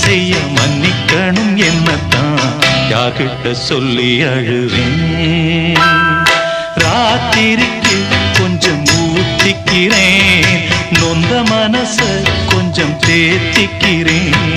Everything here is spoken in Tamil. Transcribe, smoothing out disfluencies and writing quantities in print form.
செய்ய மன்னிக்கணும் என்னத்தான் யார்கிட்ட சொல்லி அழுவேன். ராத்திரிக்கு கொஞ்சம் ஊத்திக்கிறேன், நொந்த மனச கொஞ்சம் தேத்திக்கிறேன்.